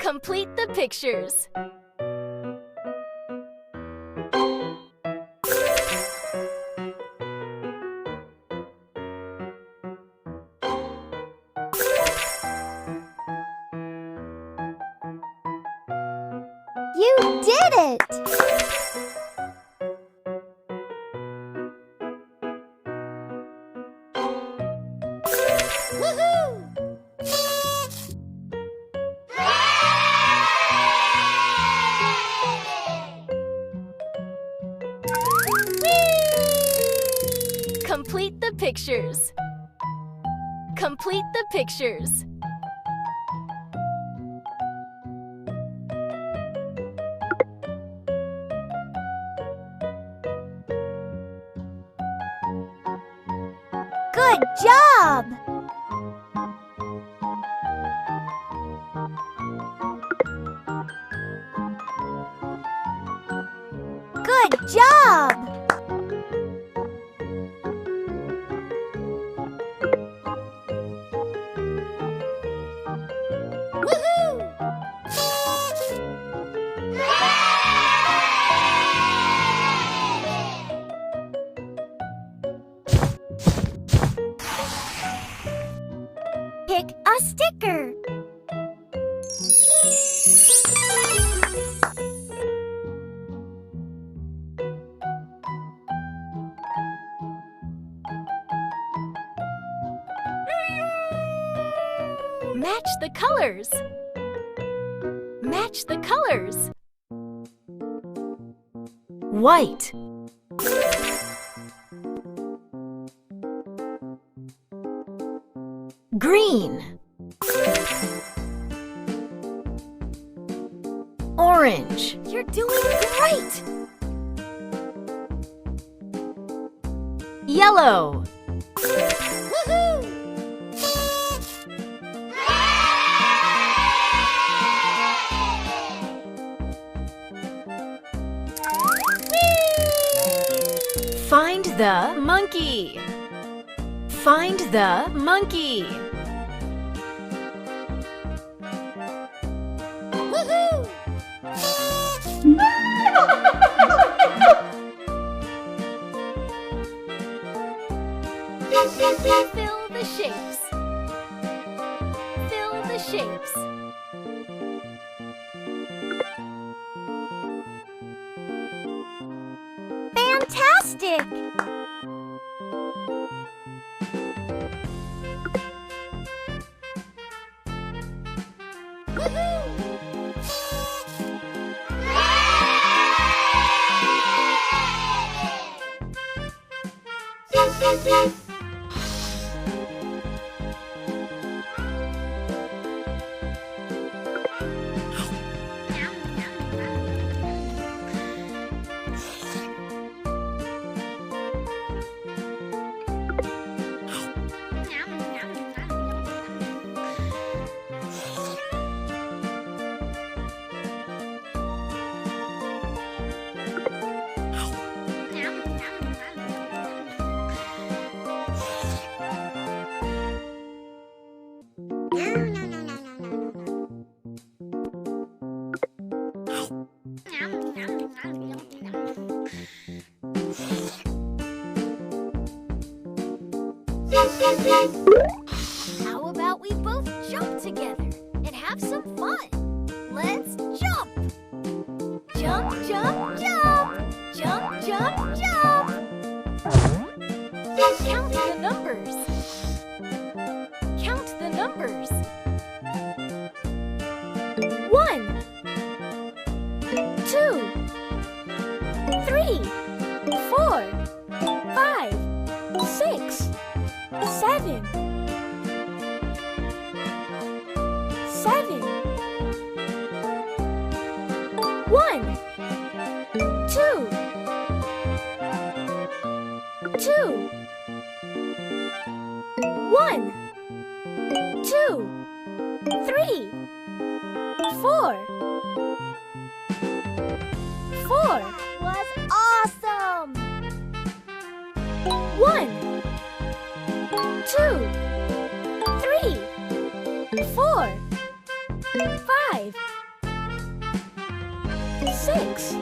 Complete the pictures. You did it! Woohoo! Complete the pictures. Complete the pictures. Good job! Good job! Woohoo! Pick a sticker. Match the colors. Match the colors. White. Green. Orange. You're doing great! Yellow. Woohoo! Find the monkey. Find the monkey. Woohoo! Fill the shapes. Fill the shapes. Fantastic! Woohoo! How about we both jump together and have some fun? Let's jump! Jump, jump, jump! Jump, jump, jump! Count the numbers. Count the numbers. 1, 2, 3, 4, 5, 6, 7, 7, 1, 2, 2, 1, 2, 3, 4. 4 was awesome! 1, 2, 3, 4, 5, 5, 6,